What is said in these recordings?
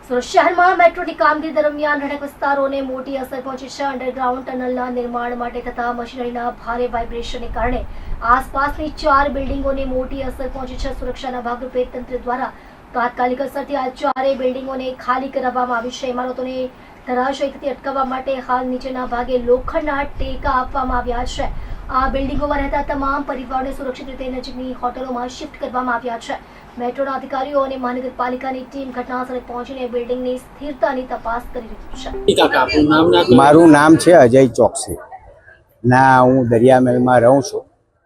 સુરત શહેરમાં મેટ્રોની કામગીરી દરમિયાન રહેણાંક વિસ્તારોને મોટી અસર પહોંચી છે। અંડરગ્રાઉન્ડ ટનલના નિર્માણ માટે થતા મશીનરીના ભારે વાઇબ્રેશનને કારણે આસપાસની 4 બિલ્ડિંગોને મોટી અસર પહોંચી છે। સુરક્ષાના ભાગરૂપે તંત્ર દ્વારા તાત્કાલિક અસરથી આ 4 બિલ્ડિંગોને ખાલી કરવામાં આવી છે। ઇમારતોને ધરાશાયીથી અટકાવવા માટે હાલ નીચેના ભાગે લોખંડના ટેકા આપવામાં આવ્યા છે। આ બિલ્ડિંગોમાં રહેતા તમામ પરિવારોને સુરક્ષિત રીતે નજીકની હોટલોમાં શિફ્ટ કરવામાં આવ્યા છે। મેટ્રોના અધિકારીઓ અને મહાનગરપાલિકાની ટીમ ઘટનાસ્થળે પહોંચીને બિલ્ડિંગની સ્થિરતાની તપાસ કરી રહી છે। મારું નામ છે અજય ચોકસી ના, હું દરિયામહેલમાં રહું છું।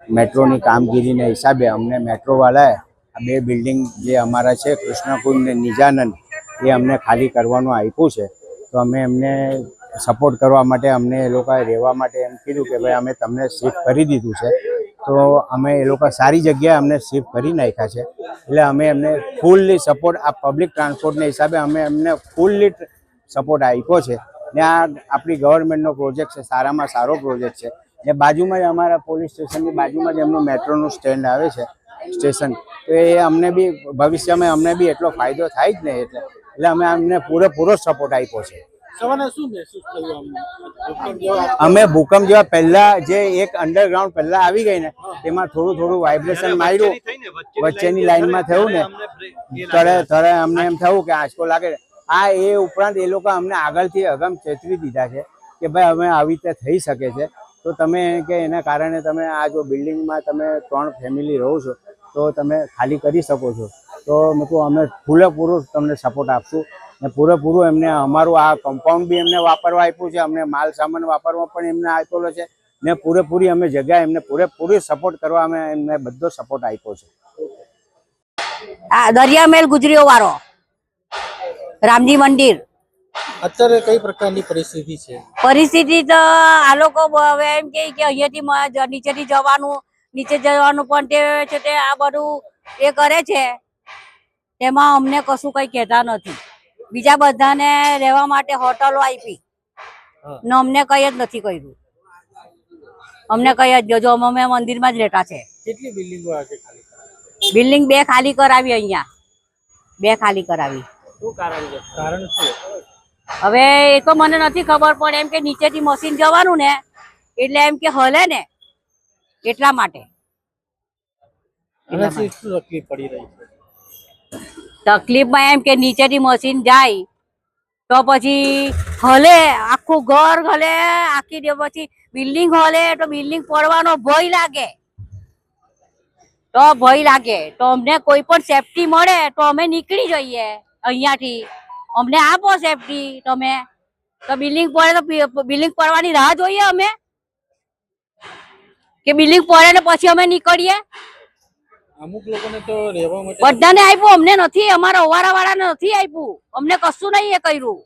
મેટ્રોની કામગીરીના હિસાબે અમને મેટ્રોવાળાએ આ 2 બિલ્ડિંગ જે અમારા છે કૃષ્ણકુંજ ને નિજાનંદ એ અમને ખાલી કરવાનું આપ્યું છે। તો અમે એમને સપોર્ટ કરવા માટે અમને એ લોકોએ રહેવા માટે એમ કીધું કે ભાઈ અમે તમને શિફ્ટ કરી દીધું છે। તો અમે એ લોકો સારી જગ્યાએ અમને શિફ્ટ કરી નાખ્યા છે। એટલે અમે એમને ફૂલ્લી સપોર્ટ આ પબ્લિક ટ્રાન્સપોર્ટના હિસાબે અમે એમને ફૂલ્લી સપોર્ટ આપ્યો છે। ને આ આપણી ગવર્મેન્ટનો પ્રોજેક્ટ છે, સારામાં સારો પ્રોજેક્ટ છે। ને બાજુમાં જ અમારા પોલીસ સ્ટેશનની બાજુમાં જ એમનું મેટ્રોનું સ્ટેન્ડ આવે છે સ્ટેશન। તો એ અમને બી ભવિષ્યમાં અમને બી એટલો ફાયદો થાય જ ને એટલે અમે અમને પૂરેપૂરો સપોર્ટ આપ્યો છે। અમે ભૂકંપ જેવા પહેલા જે એક અંડરગ્રાઉન્ડ પહેલા આવી ગઈ ને તેમાં થોડું વાઇબ્રેશન માર્યું, વચ્ચેની લાઈનમાં થયું ને ત્યારે અમને એમ થયું કે આંચકો લાગે। આ એ ઉપરાંત એ લોકો અમને આગળથી અગમ ચેતવી દીધા છે કે ભાઈ હવે આવી રીતે થઈ શકે છે। તો તમે કે એના કારણે તમે આ જો બિલ્ડિંગમાં તમે 3 ફેમિલી રહો છો તો તમે ખાલી કરી શકો છો। તો મેં કહું અમે પૂરેપૂરું તમને સપોર્ટ આપશું ને પૂરેપૂરું એમને અમારું આ કમ્પાઉન્ડ બી એમને વાપરવા આપ્યું છે, અમને માલ સામાન વાપરવા પણ એમને આપેલો છે ને પૂરેપૂરી અમે જગ્યા એમને પૂરેપૂરી સપોર્ટ કરવા અમે એમને બધો સપોર્ટ આપ્યો છે। આ દરિયામહેલ ગુજરીઓ વાળો રામજી મંદિર અત્યારે કઈ પ્રકારની પરિસ્થિતિ છે? પરિસ્થિતિ તો આ લોકો હવે એમ કે અહીંયાથી નીચેથી જવાનું, નીચે જવાનું પણ તે છે તે આ બધું એ કરે છે। તેમાં અમને કશું કઈ કહેતા નથી। બીજા બધાને રહેવા માટે હોટલો આપી ને અમને કઈ જ નથી કર્યું। અમને કઈ જ જો અમે મંદિરમાં જ રહેતા છે। કેટલી બિલ્ડિંગો આજે ખાલી કરાવી? બિલ્ડિંગ 2 ખાલી કરાવી, અહીંયા 2 ખાલી કરાવી। શું કારણ છે? કારણ શું? હવે એ તો મને નથી ખબર, પણ એમ કે નીચેથી મશીન જવાનું ને એટલે એમ કે હલે ને એટલા માટે શું તકલીફ પડી રહી છે? તકલીફમાં એમ કે નીચેથી મશીન જાય તો પછી હલે, આખું ઘર હલે, આખી પછી બિલ્ડિંગ હલે તો બિલ્ડિંગ પડવાનો ભય લાગે। તો અમને કોઈ પણ સેફટી મળે તો અમે નીકળી જઈએ અહીંયાથી। અમને આપો સેફટી તમે। તો બિલ્ડિંગ પડે તો બિલ્ડિંગ પડવાની રાહ જોઈએ અમે કે બિલ્ડિંગ પડે ને પછી અમે નીકળીએ? અમુક લોકોને તો રહેવા માટે બધાને આપ્યું, અમને નથી। અમારા ઓવારા વાળાને નથી આપ્યું, અમને કશું નહીં એ કર્યું।